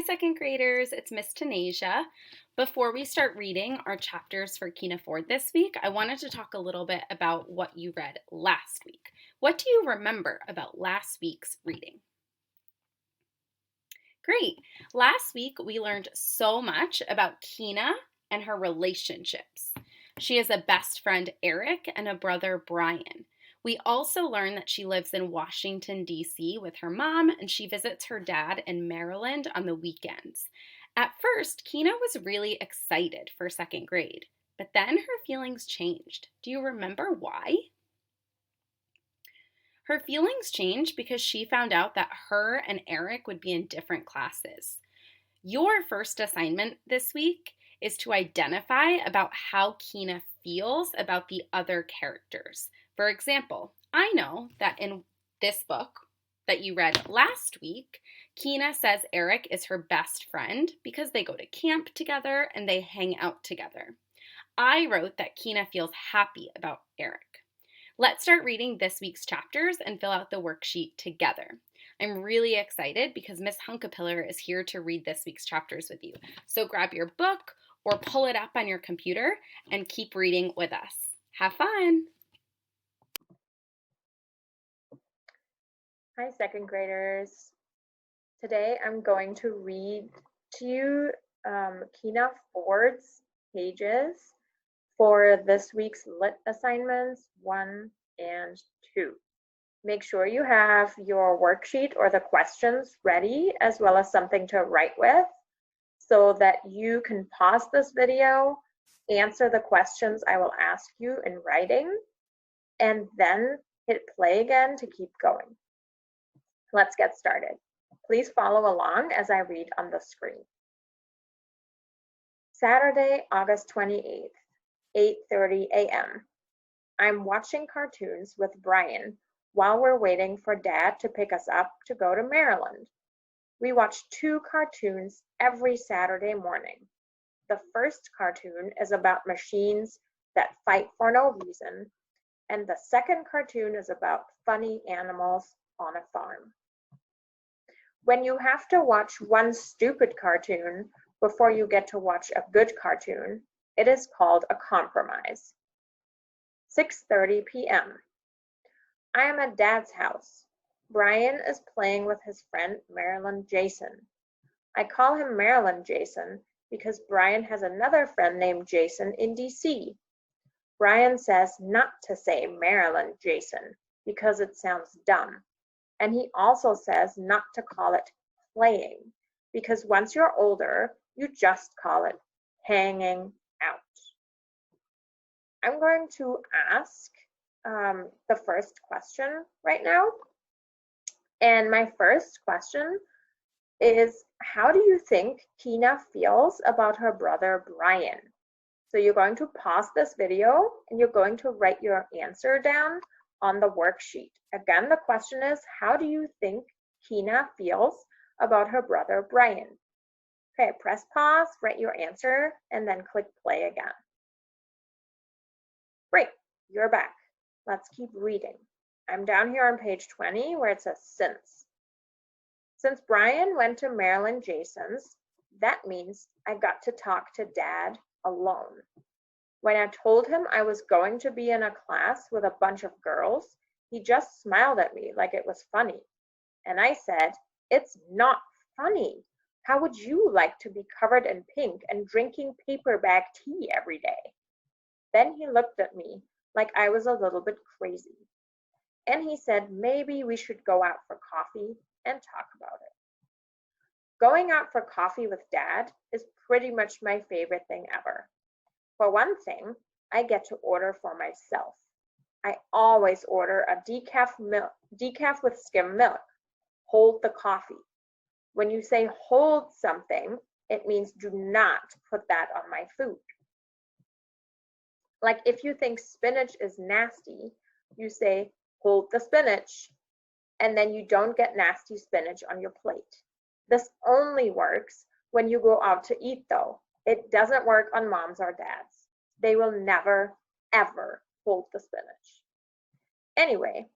Second graders, it's Miss Tanasia. Before we start reading our chapters for Keena Ford this week, I wanted to talk a little bit about what you read last week. What do you remember about last week's reading? Great. Last week we learned so much about Keena and her relationships. She has a best friend, Eric, and a brother, Brian. We also learned that she lives in Washington, D.C. with her mom, and she visits her dad in Maryland on the weekends. At first, Keena was really excited for second grade, but then her feelings changed. Do you remember why? Her feelings changed because she found out that her and Eric would be in different classes. Your first assignment this week is to identify about how Keena feels about the other characters. For example, I know that in this book that you read last week, Keena says Eric is her best friend because they go to camp together and they hang out together. I wrote that Keena feels happy about Eric. Let's start reading this week's chapters and fill out the worksheet together. I'm really excited because Miss Hunkapiller is here to read this week's chapters with you. So grab your book or pull it up on your computer and keep reading with us. Have fun! Hi, second graders. Today I'm going to read to you Keena Ford's pages for this week's lit assignments 1 and 2. Make sure you have your worksheet or the questions ready, as well as something to write with, so that you can pause this video, answer the questions I will ask you in writing, and then hit play again to keep going. Let's get started. Please follow along as I read on the screen. Saturday, August 28th, 8:30 a.m. I'm watching cartoons with Brian while we're waiting for Dad to pick us up to go to Maryland. We watch 2 cartoons every Saturday morning. The first cartoon is about machines that fight for no reason, and the second cartoon is about funny animals on a farm. When you have to watch one stupid cartoon before you get to watch a good cartoon, it is called a compromise. 6:30 p.m. I am at Dad's house. Brian is playing with his friend Marilyn Jason. I call him Marilyn Jason because Brian has another friend named Jason in DC. Brian says not to say Marilyn Jason because it sounds dumb. And he also says not to call it playing, because once you're older, you just call it hanging out. I'm going to ask the first question right now. And my first question is, how do you think Keena feels about her brother Brian? So you're going to pause this video and you're going to write your answer down on the worksheet. Again, the question is, how do you think Keena feels about her brother Brian? Okay, press pause, write your answer, and then click play again. Great, you're back. Let's keep reading. I'm down here on page 20 where it says since. Since Brian went to Marilyn Jason's, that means I got to talk to Dad alone. When I told him I was going to be in a class with a bunch of girls, he just smiled at me like it was funny. And I said, "It's not funny. How would you like to be covered in pink and drinking paper bag tea every day?" Then he looked at me like I was a little bit crazy. And he said maybe we should go out for coffee and talk about it. Going out for coffee with Dad is pretty much my favorite thing ever. For one thing, I get to order for myself. I always order a decaf with skim milk. Hold the coffee. When you say hold something, it means do not put that on my food. Like if you think spinach is nasty, you say hold the spinach, and then you don't get nasty spinach on your plate. This only works when you go out to eat though. It doesn't work on moms or dads. They will never, ever hold the spinach. Anyway,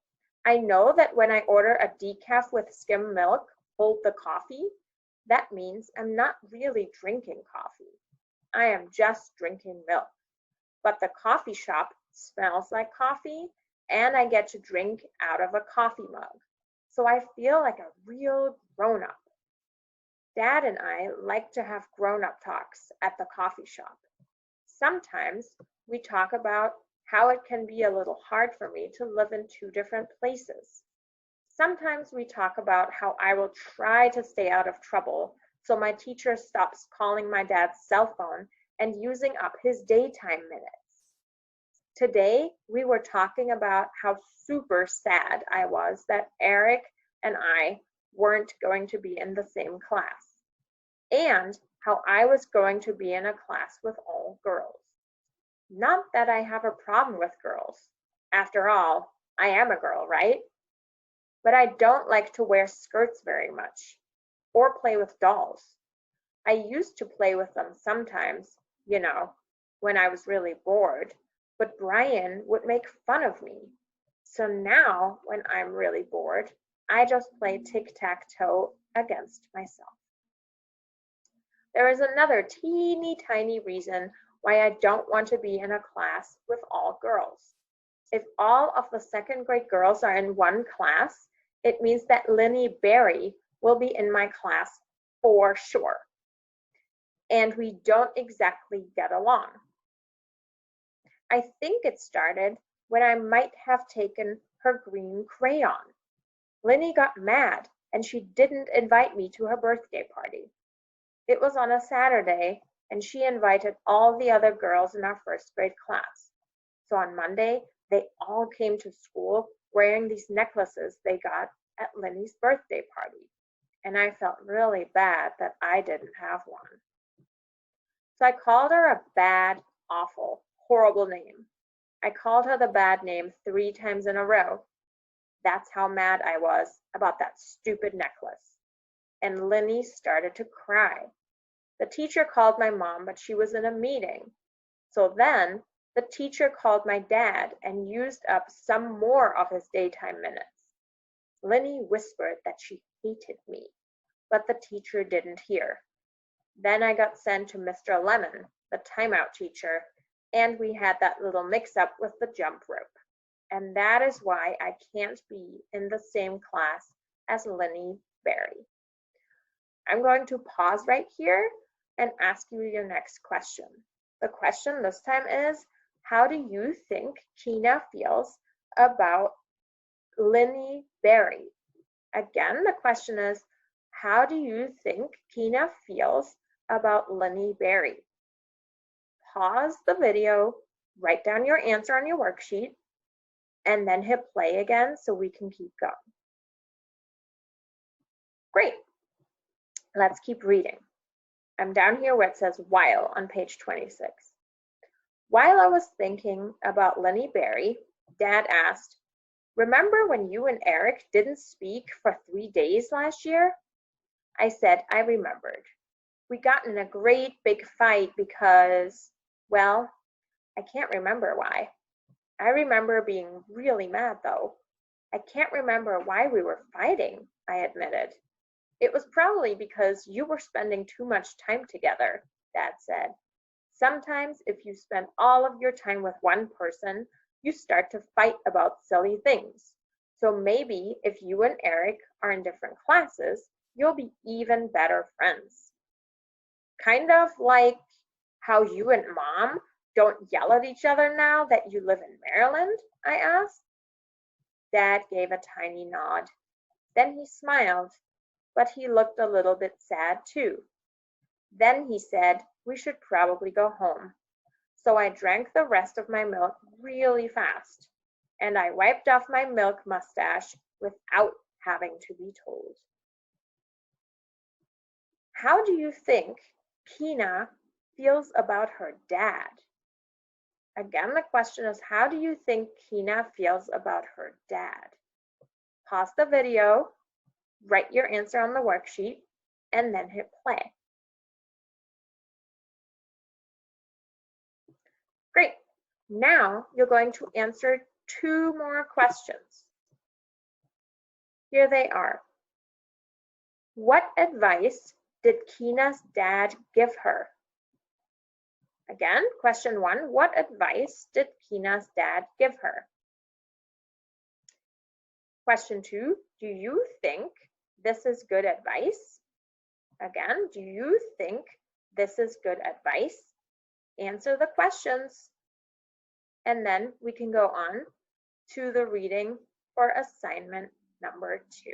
I know that when I order a decaf with skim milk, hold the coffee, That means I'm not really drinking coffee. I am just drinking milk. But the coffee shop smells like coffee, and I get to drink out of a coffee mug. So I feel like a real grown up. Dad and I like to have grown up talks at the coffee shop. Sometimes we talk about how it can be a little hard for me to live in two different places. Sometimes we talk about how I will try to stay out of trouble so my teacher stops calling my dad's cell phone and using up his daytime minutes. Today, we were talking about how super sad I was that Eric and I weren't going to be in the same class, and how I was going to be in a class with all girls. Not that I have a problem with girls. After all, I am a girl, right? But I don't like to wear skirts very much or play with dolls. I used to play with them sometimes, when I was really bored, but Brian would make fun of me. So now, when I'm really bored, I just play tic-tac-toe against myself. There is another teeny tiny reason why I don't want to be in a class with all girls. If all of the second grade girls are in one class, it means that Linny Berry will be in my class for sure. And we don't exactly get along. I think it started when I might have taken her green crayon. Linny got mad and she didn't invite me to her birthday party. It was on a Saturday and she invited all the other girls in our first grade class. So on Monday, they all came to school wearing these necklaces they got at Linny's birthday party. And I felt really bad that I didn't have one. So I called her a bad, awful, horrible name. I called her the bad name 3 times in a row. That's how mad I was about that stupid necklace. And Linny started to cry. The teacher called my mom, but she was in a meeting. So then the teacher called my dad and used up some more of his daytime minutes. Linny whispered that she hated me, but the teacher didn't hear. Then I got sent to Mr. Lemon, the timeout teacher, and we had that little mix-up with the jump rope. And that is why I can't be in the same class as Linny Berry. I'm going to pause right here and ask you your next question. The question this time is, how do you think Keena feels about Linny Berry? Again, the question is, how do you think Keena feels about Linny Berry? Pause the video, write down your answer on your worksheet, and then hit play again so we can keep going. Great. Let's keep reading. I'm down here where it says while on page 26. While I was thinking about Linny Berry, Dad asked, "Remember when you and Eric didn't speak for 3 days last year?" I said I remembered. We got in a great big fight because, well, I can't remember why. I remember being really mad though. I can't remember why we were fighting, I admitted. It was probably because you were spending too much time together, Dad said. Sometimes if you spend all of your time with one person, you start to fight about silly things. So maybe if you and Eric are in different classes, you'll be even better friends. Kind of like how you and Mom don't yell at each other now that you live in Maryland, I asked. Dad gave a tiny nod. Then he smiled, but he looked a little bit sad too. Then he said we should probably go home. So I drank the rest of my milk really fast, and I wiped off my milk mustache without having to be told. How do you think Keena feels about her dad? Again, the question is, how do you think Keena feels about her dad? Pause the video, write your answer on the worksheet, and then hit play. Great. Now you're going to answer 2 more questions. Here they are. What advice did Keena's dad give her? Again, question 1, what advice did Keena's dad give her? Question 2, do you think this is good advice? Again, do you think this is good advice? Answer the questions, and then we can go on to the reading for assignment number 2.